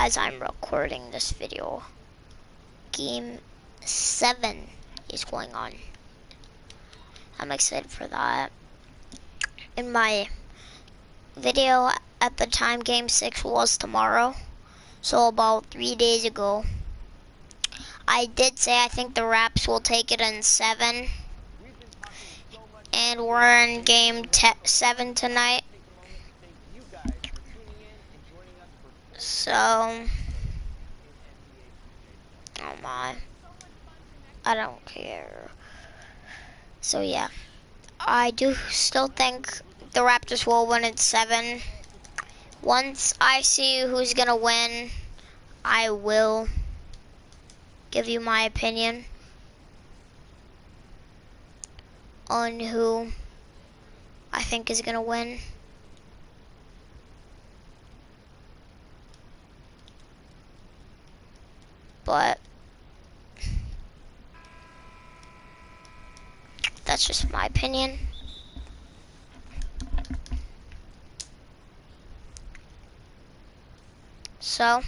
as I'm recording this video, Game 7 is going on. I'm excited for that. In my video at the time, Game 6 was tomorrow. So about 3 days ago, I did say I think the Raps will take it in 7. And we're in Game 7 tonight. So, oh my, I don't care. So yeah, I do still think the Raptors will win in 7. Once I see who's gonna win, I will give you my opinion on who I think is gonna win. But that's just my opinion. So,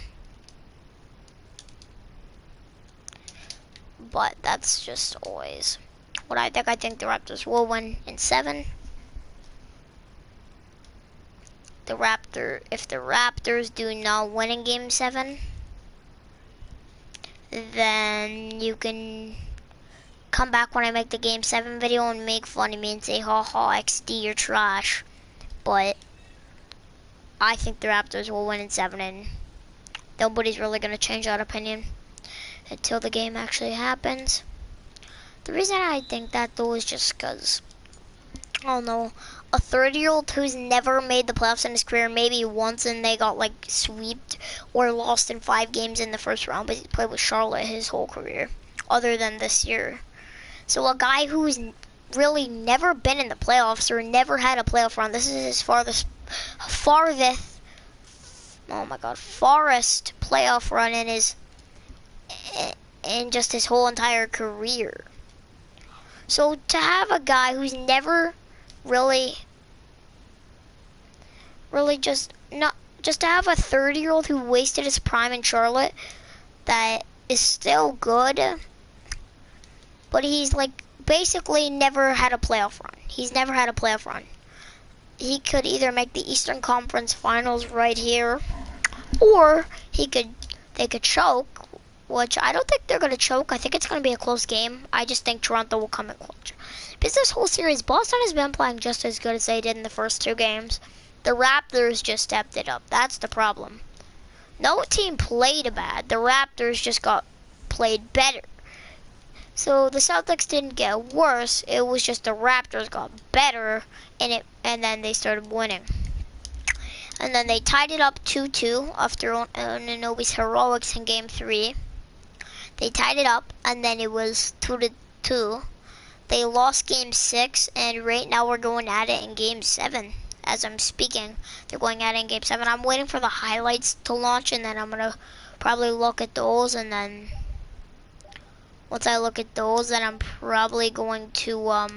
but that's just always what I think. I think the Raptors will win in 7. If the Raptors do not win in Game 7, then you can come back when I make the Game 7 video and make fun of me and say, haha, XD, you're trash. But I think the Raptors will win in 7, and nobody's really going to change that opinion until the game actually happens. The reason I think that, though, is just because, I don't know, a 30-year-old who's never made the playoffs in his career, maybe once, and they got, like, swept or lost in 5 games in the first round, but he played with Charlotte his whole career, other than this year. So a guy who's really never been in the playoffs or never had a playoff run, this is his farthest playoff run in just his whole entire career. So to have a guy who's never really just to have a 30-year-old who wasted his prime in Charlotte that is still good, but he's like basically never had a playoff run. He's never had a playoff run. He could either make the Eastern Conference Finals right here, or they could choke, which I don't think they're going to choke. I think it's going to be a close game. I just think Toronto will come in clutch. Because this whole series, Boston has been playing just as good as they did in the first 2 games. The Raptors just stepped it up. That's the problem. No team played bad. The Raptors just played better. So the Celtics didn't get worse. It was just the Raptors got better, and then they started winning. And then they tied it up 2-2 after Anunoby's heroics in Game 3. They tied it up, and then it was 2-2. They lost Game 6, and right now we're going at it in Game 7. As I'm speaking, they're going at it in Game 7. I'm waiting for the highlights to launch, and then I'm going to probably look at those, and then once I look at those, then I'm probably going to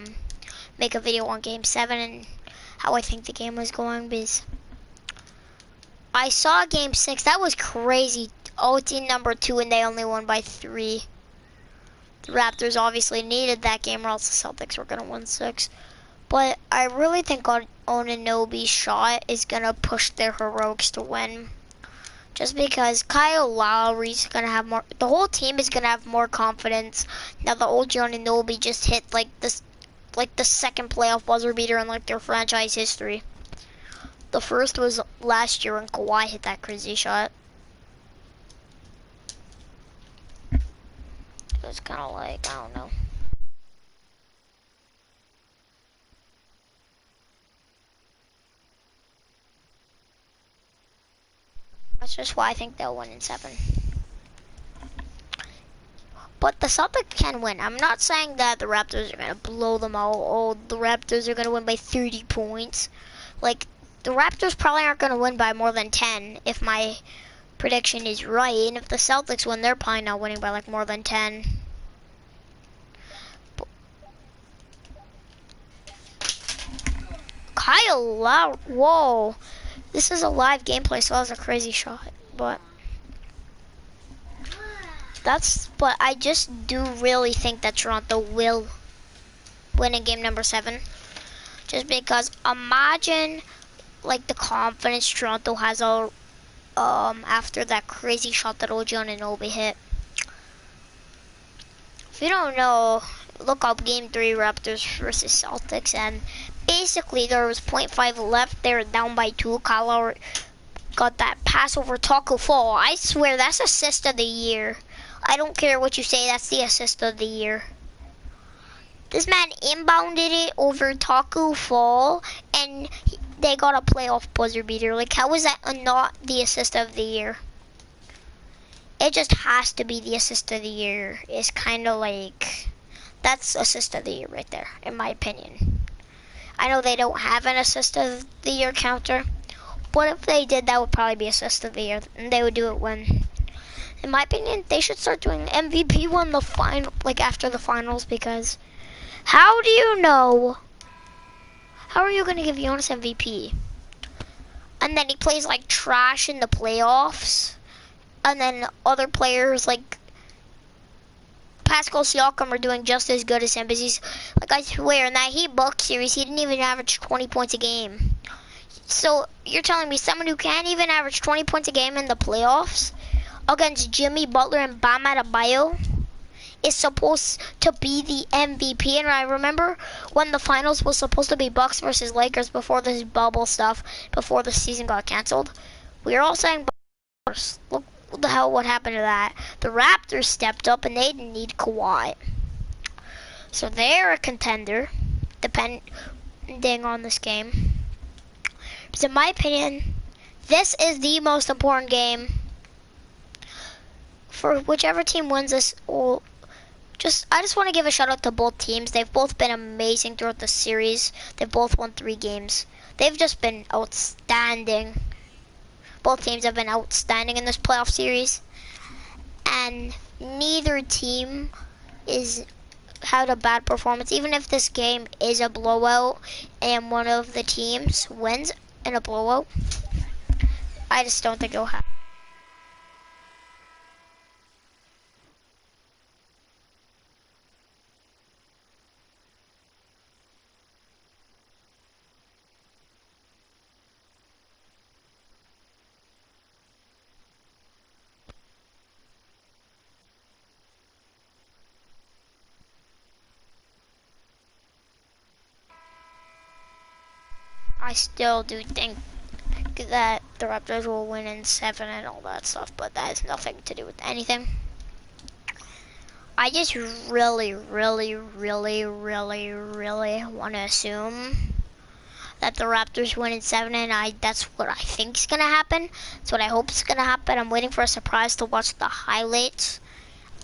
make a video on Game 7 and how I think the game was going, because I saw Game 6. That was crazy. OT number 2, and they only won by 3. The Raptors obviously needed that game, or else the Celtics were going to win 6. But I really think Anunoby's shot is going to push their heroics to win. Just because Kyle Lowry's going to have more, the whole team is going to have more confidence. Now the old Anunoby just hit like the second playoff buzzer beater in like their franchise history. The first was last year when Kawhi hit that crazy shot. It was kind of like, I don't know. That's just why I think they'll win in 7. But the Celtics can win. I'm not saying that the Raptors are going to blow them out. Oh, the Raptors are going to win by 30 points. Like, the Raptors probably aren't going to win by more than 10 if my prediction is right. And if the Celtics win, they're probably not winning by like more than 10. Kyle Lowry, whoa. This is a live gameplay, so that was a crazy shot. But But I just do really think that Toronto will win in game number 7. Just because imagine like the confidence Toronto has all after that crazy shot that OG Anunoby hit. If you don't know, look up game 3 Raptors versus Celtics, and basically there was .5 left. They were down by 2. Kyle Lowry got that pass over Taco Fall. I swear that's assist of the year. I don't care what you say, that's the assist of the year. This man inbounded it over Taco Fall, and they got a playoff buzzer beater. Like, how is that not the assist of the year? It just has to be the assist of the year. It's kind of like, that's assist of the year right there, in my opinion. I know they don't have an assist of the year counter, but if they did, that would probably be assist of the year, and they would do it when, in my opinion, they should start doing MVP when the final, like after the finals, because how do you know? How are you going to give Giannis MVP? And then he plays like trash in the playoffs. And then other players like Pascal Siakam are doing just as good as him. Because he's, like I swear, in that Heat Bucks series, he didn't even average 20 points a game. So you're telling me someone who can't even average 20 points a game in the playoffs against Jimmy Butler and Bam Adebayo is supposed to be the MVP? And I remember when the finals was supposed to be Bucks versus Lakers before this bubble stuff, before the season got canceled. We were all saying Bucks. Look the hell what happened to that. The Raptors stepped up and they didn't need Kawhi. So they're a contender, depending on this game. So in my opinion, this is the most important game for whichever team wins this. I just want to give a shout out to both teams. They've both been amazing throughout the series. They've both won 3 games. They've just been outstanding. Both teams have been outstanding in this playoff series. And neither team had a bad performance. Even if this game is a blowout and one of the teams wins in a blowout, I just don't think it'll happen. I still do think that the Raptors will win in 7 and all that stuff, but that has nothing to do with anything. I just really want to assume that the Raptors win in 7, and that's what I think is going to happen. That's what I hope is going to happen. I'm waiting for a surprise to watch the highlights.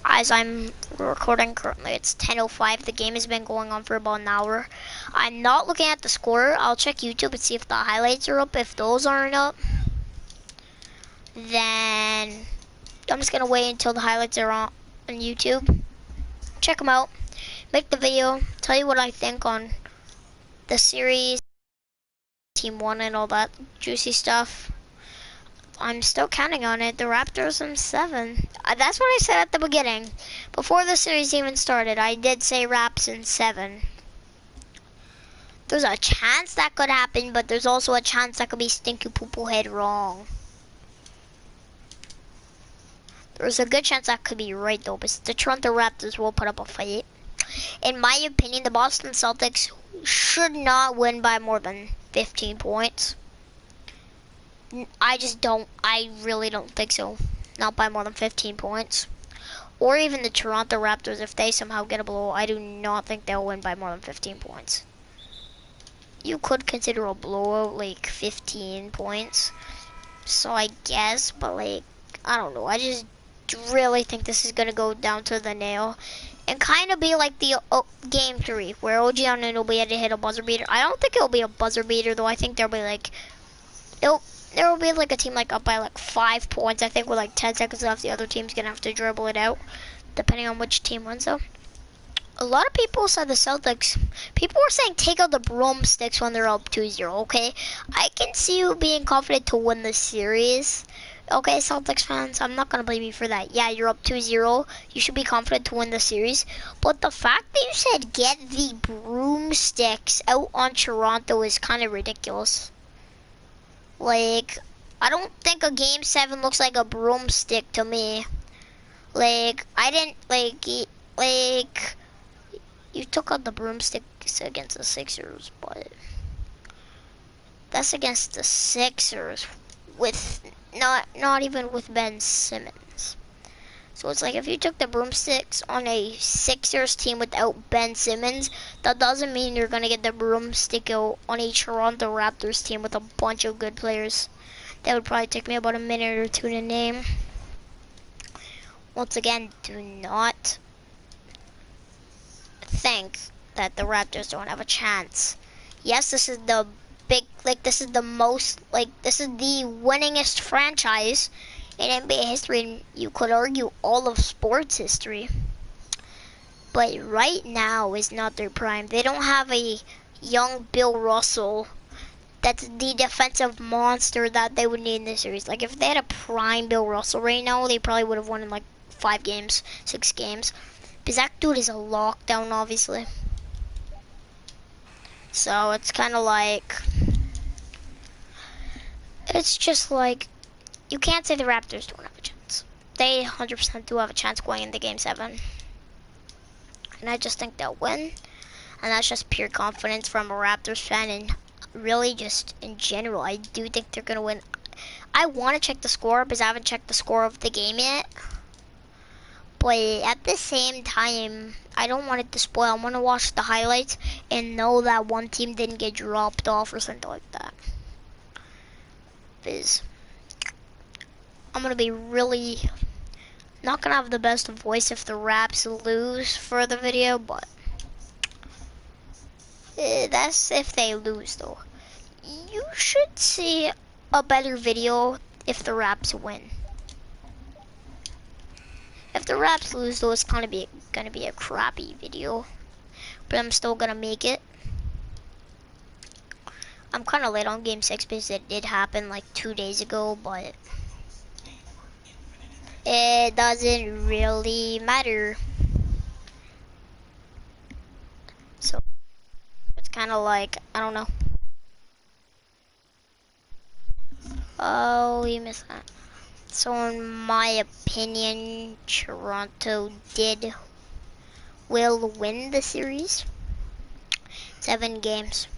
As I'm recording currently, it's 10:05. The game has been going on for about an hour. I'm not looking at the score. I'll check YouTube and see if the highlights are up. If those aren't up, then I'm just gonna wait until the highlights are on YouTube. Check them out. Make the video. Tell you what I think on the series, Team 1, and all that juicy stuff. I'm still counting on it. The Raptors in 7. That's what I said at the beginning. Before the series even started, I did say Raps in 7. There's a chance that could happen, but there's also a chance that could be stinky poo-poo head wrong. There's a good chance that could be right though, but the Toronto Raptors will put up a fight. In my opinion, the Boston Celtics should not win by more than 15 points. I really don't think so. Not by more than 15 points. Or even the Toronto Raptors, if they somehow get a blow, I do not think they'll win by more than 15 points. You could consider a blowout like 15 points. So I guess, but like, I don't know. I just really think this is going to go down to the nail. And kind of be like the game 3, where OG Anunoby had to hit a buzzer beater. I don't think it'll be a buzzer beater, though. I think there'll be like, there will be like a team like up by like 5 points. I think with like 10 seconds left, the other team's gonna have to dribble it out, depending on which team wins though. A lot of people said the Celtics, people were saying take out the broomsticks when they're up 2-0, okay? I can see you being confident to win the series, Okay, Celtics fans, I'm not gonna blame you for that. Yeah, you're up 2-0. You should be confident to win the series. But the fact that you said get the broomsticks out on Toronto is kind of ridiculous. Like, I don't think a game 7 looks like a broomstick to me. Like, I didn't, like, you took out the broomsticks against the Sixers, but that's against the Sixers with not even with Ben Simmons. So it's like if you took the broomsticks on a Sixers team without Ben Simmons, that doesn't mean you're gonna get the broomstick out on a Toronto Raptors team with a bunch of good players. That would probably take me about a minute or two to name. Once again, do not think that the Raptors don't have a chance. Yes, this is the this is the most, this is the winningest franchise in NBA history, and you could argue all of sports history. But right now is not their prime. They don't have a young Bill Russell that's the defensive monster that they would need in this series. Like, if they had a prime Bill Russell right now, they probably would have won in like 5 games, 6 games. Because that dude is a lockdown, obviously. So it's kind of like, it's just like, you can't say the Raptors don't have a chance. They 100% do have a chance going into Game 7. And I just think they'll win. And that's just pure confidence from a Raptors fan. And really just in general, I do think they're going to win. I want to check the score because I haven't checked the score of the game yet. But at the same time, I don't want it to spoil. I want to watch the highlights and know that one team didn't get dropped off or something like that. Because I'm going to be really not going to have the best voice if the Raps lose for the video, but that's if they lose though. You should see a better video if the Raps win. If the Raps lose though, it's gonna be a crappy video, but I'm still gonna make it. I'm kind of late on Game 6 because it did happen like 2 days ago, but it doesn't really matter. So it's kind of like, I don't know. Oh, you missed that. So in my opinion, Toronto will win the series. 7 games.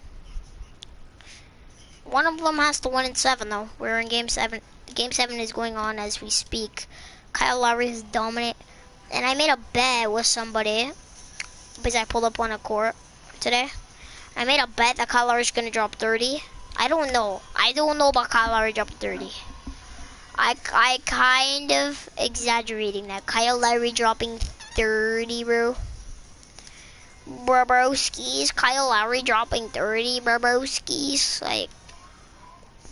One of them has to win in 7 though. We're in Game 7. Game 7 is going on as we speak. Kyle Lowry is dominant. And I made a bet with somebody because I pulled up on a court today. I made a bet that Kyle Lowry is going to drop 30. I don't know. I don't know about Kyle Lowry dropping 30. I kind of exaggerating that. Kyle Lowry dropping 30, bro. Broskis. Kyle Lowry dropping 30, broskis. Like,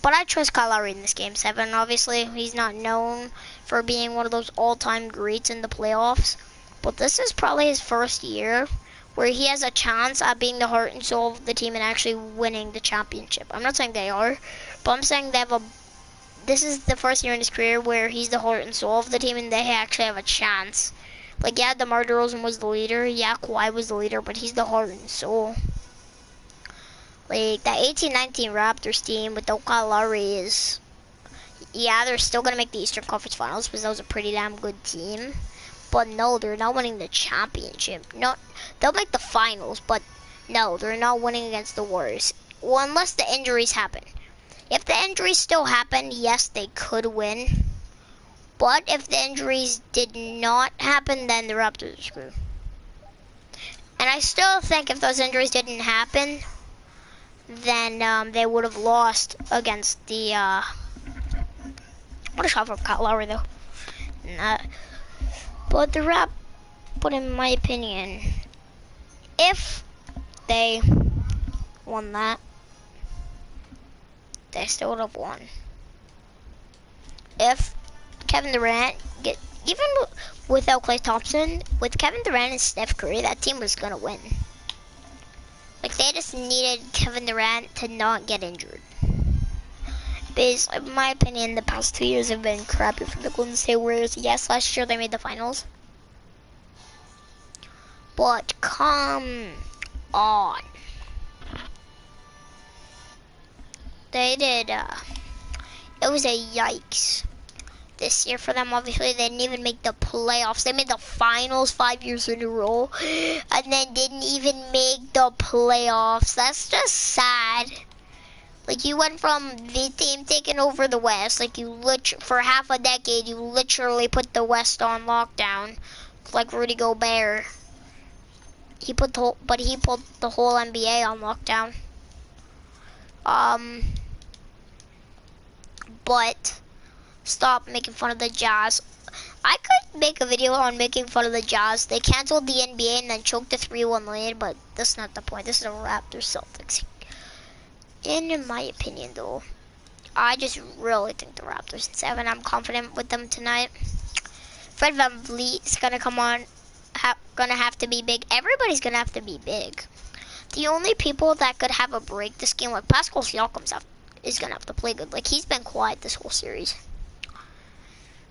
but I trust Kyle Lowry in this Game 7, obviously. He's not known for being one of those all-time greats in the playoffs. But this is probably his first year where he has a chance at being the heart and soul of the team and actually winning the championship. I'm not saying they are, but I'm saying they have this is the first year in his career where he's the heart and soul of the team and they actually have a chance. Like, yeah, DeMar DeRozan was the leader. Yeah, Kawhi was the leader, but he's the heart and soul. Like, that 18-19 Raptors team without Kyle Lowry is, yeah, they're still going to make the Eastern Conference Finals because that was a pretty damn good team. But no, they're not winning the championship. No, they'll make the finals, but no, they're not winning against the Warriors. Well, unless the injuries happen. If the injuries still happen, yes, they could win. But if the injuries did not happen, then the Raptors are screwed. And I still think if those injuries didn't happen, then they would have lost against the, what a shot from Kyle Lowry, though. But in my opinion, if they won that, they still would have won. If Kevin Durant even without Klay Thompson, with Kevin Durant and Steph Curry, that team was gonna win. Like, they just needed Kevin Durant to not get injured. Because, in my opinion, the past 2 years have been crappy for the Golden State Warriors. Yes, last year they made the finals. But come on. They did, it was a yikes this year for them. Obviously, they didn't even make the playoffs. They made the finals 5 years in a row, and then didn't even make the playoffs. That's just sad. Like, you went from the team taking over the West, like, for half a decade, you literally put the West on lockdown, like Rudy Gobert. He put the whole NBA on lockdown. But stop making fun of the Jazz. I could make a video on making fun of the Jazz. They canceled the NBA and then choked the 3-1 lead, but that's not the point. This is a Raptors Celtics. In my opinion, though, I just really think the Raptors in 7. I'm confident with them tonight. Fred VanVleet is gonna come on. Gonna have to be big. Everybody's gonna have to be big. The only people that could have a break this game, like Pascal Siakam, is gonna have to play good. Like, he's been quiet this whole series.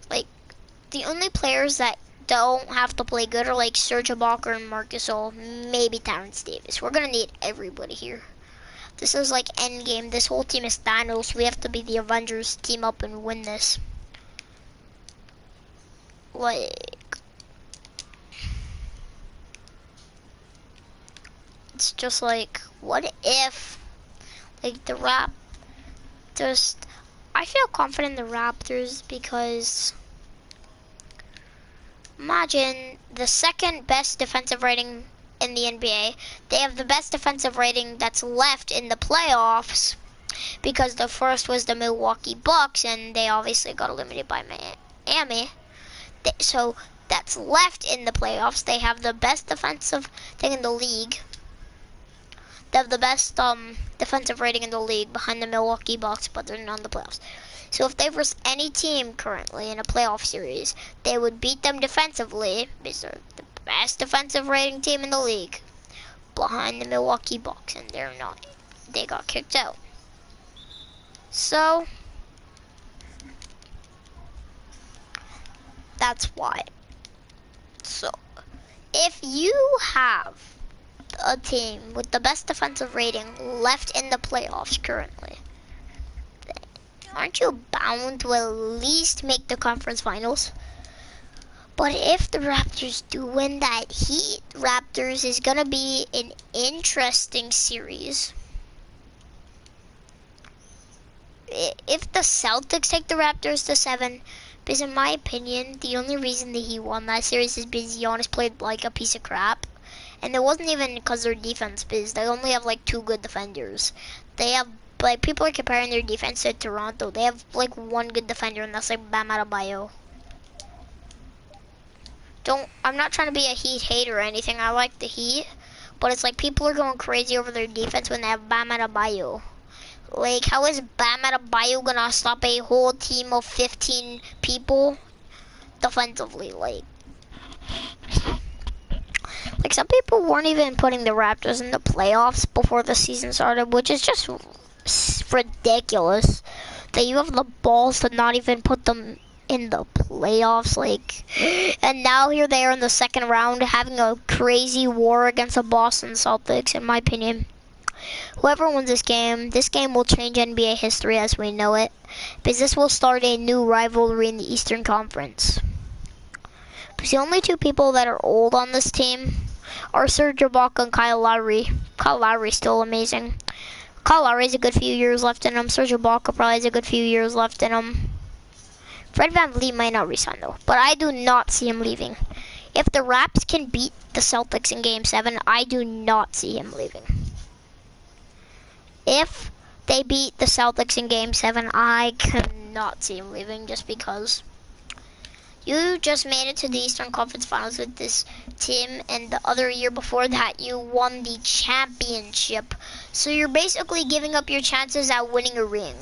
Like, the only players that don't have to play good are like Serge Ibaka and Marcus Gasol, maybe Terrence Davis. We're gonna need everybody here. This is like endgame. This whole team is Thanos. We have to be the Avengers, team up and win this. Like, it's just like, what if, like, the Raptors, I feel confident in the Raptors because imagine the second best defensive rating in the NBA. They have the best defensive rating that's left in the playoffs because the first was the Milwaukee Bucks and they obviously got eliminated by Miami. So that's left in the playoffs. They have the best defensive thing in the league. They have the best defensive rating in the league behind the Milwaukee Bucks, but they're not in the playoffs. So if they versus any team currently in a playoff series, they would beat them defensively because they're the best defensive rating team in the league behind the Milwaukee Bucks, and they're not. They got kicked out. So that's why. So if you have a team with the best defensive rating left in the playoffs currently, aren't you bound to at least make the conference finals? But if the Raptors do win that Heat Raptors is gonna be an interesting series. If the Celtics take the Raptors to 7, because in my opinion, the only reason that he won that series is because Giannis played like a piece of crap. And it wasn't even because of their defense, because they only have like 2 good defenders. They have, like, people are comparing their defense to Toronto. They have like 1 good defender, and that's like Bam Adebayo. I'm not trying to be a Heat hater or anything. I like the Heat, but it's like people are going crazy over their defense when they have Bam Adebayo. Like, how is Bam Adebayo gonna stop a whole team of 15 people defensively? Like some people weren't even putting the Raptors in the playoffs before the season started, which is just ridiculous that you have the balls to not even put them in the playoffs. Like, and now here they are in the second round having a crazy war against the Boston Celtics. In my opinion, whoever wins this game will change NBA history as we know it, because this will start a new rivalry in the Eastern Conference. Because the only 2 people that are old on this team are Serge Ibaka and Kyle Lowry. Kyle Lowry's still amazing. Kyle Lowry has a good few years left in him. Serge Ibaka probably has a good few years left in him. Fred VanVleet might not resign though, but I do not see him leaving. If the Raps can beat the Celtics in Game 7, I do not see him leaving. If they beat the Celtics in Game 7, I cannot see him leaving, just because you just made it to the Eastern Conference Finals with this team, and the other year before that, you won the championship. So you're basically giving up your chances at winning a ring,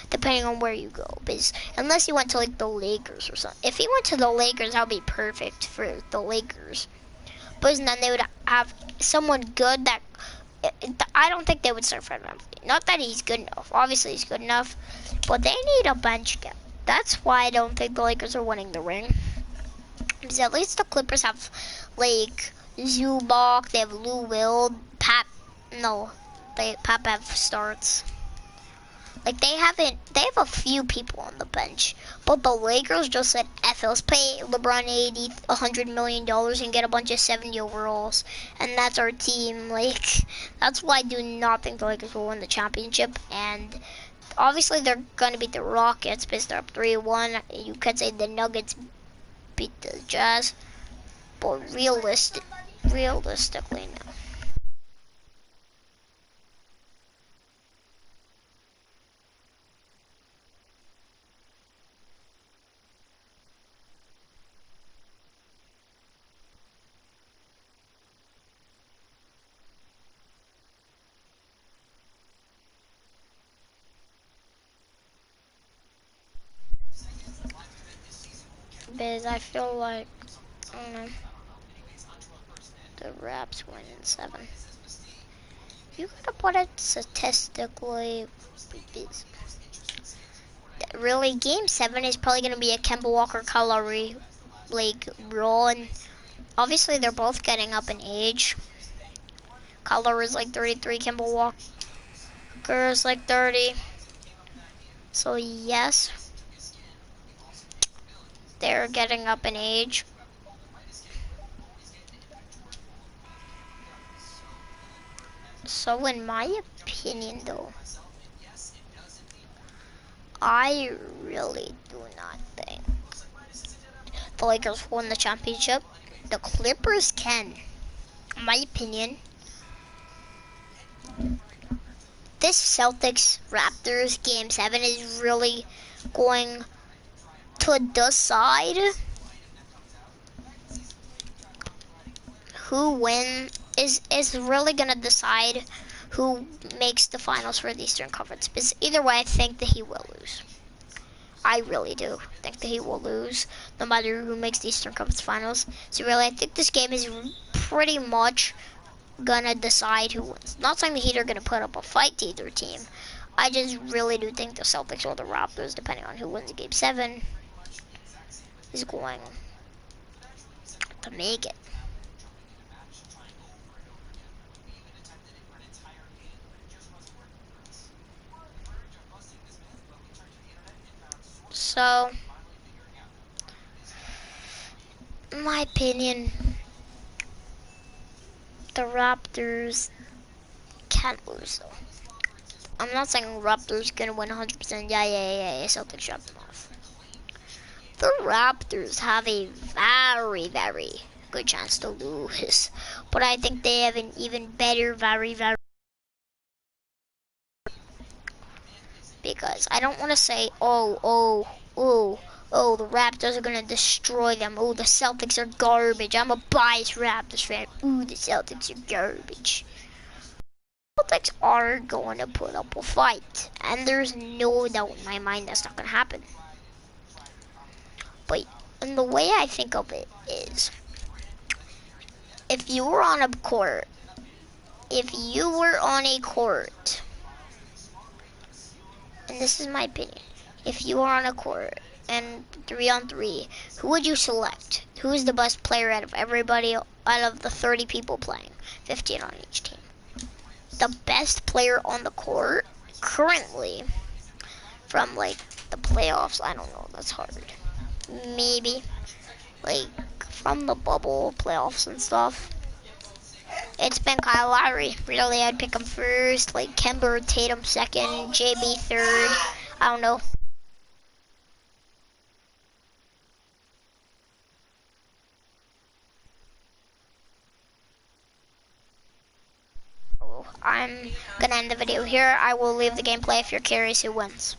depending on where you go. Because unless you went to like the Lakers or something. If he went to the Lakers, that would be perfect for the Lakers. But then they would have someone good that I don't think they would start Fred VanVleet. Not that he's good enough. Obviously, he's good enough, but they need a bench guy. That's why I don't think the Lakers are winning the ring. Because at least the Clippers have, like, Zubac, they have Lou Will, Pap. No, Pap have starts. Like, they have a few people on the bench. But the Lakers just said, F it, let's pay LeBron $100 million and get a bunch of 70 overalls. And that's our team. Like, that's why I do not think the Lakers will win the championship. And obviously, they're going to beat the Rockets because they're up 3-1. You could say the Nuggets beat the Jazz. But realistically, no. Because I feel like, I don't know, the Raps win in 7. You gotta put it statistically. Really, Game 7 is probably gonna be a Kemba Walker Kyle Lowry like role, and obviously they're both getting up in age. Kyle Lowry is like 33, Kemba Walker is like 30. So yes, they're getting up in age. So in my opinion though, I really do not think the Lakers won the championship. The Clippers can. In my opinion, this Celtics Raptors Game 7 is really going to decide who wins. Is really gonna decide who makes the finals for the Eastern Conference. Because either way, I think that he will lose. I really do think that he will lose, no matter who makes the Eastern Conference Finals. So really, I think this game is pretty much gonna decide who wins. Not saying the Heat are gonna put up a fight to either team. I just really do think the Celtics or the Raptors, depending on who wins Game 7, is going to make it. So, in my opinion, the Raptors can't lose though. I'm not saying Raptors gonna win 100%. Yeah. Celtics drop them off. The Raptors have a very good chance to lose, but I think they have an even better, very, because I don't want to say, oh, the Raptors are gonna destroy them. Oh, the Celtics are garbage. I'm a biased Raptors fan. Ooh, the Celtics are garbage. Celtics are going to put up a fight, and there's no doubt in my mind that's not going to happen. But and the way I think of it is, if you were on a court, and this is my opinion, if you were on a court and 3-on-3, who would you select? Who is the best player out of everybody, out of the 30 people playing? 15 on each team. The best player on the court currently from like the playoffs, I don't know, that's hard. Maybe like from the bubble playoffs and stuff. It's been Kyle Lowry. Really, I'd pick him first, like Kemba or Tatum second, JB third. I don't know. I'm gonna end the video here. I will leave the gameplay if you're curious who wins.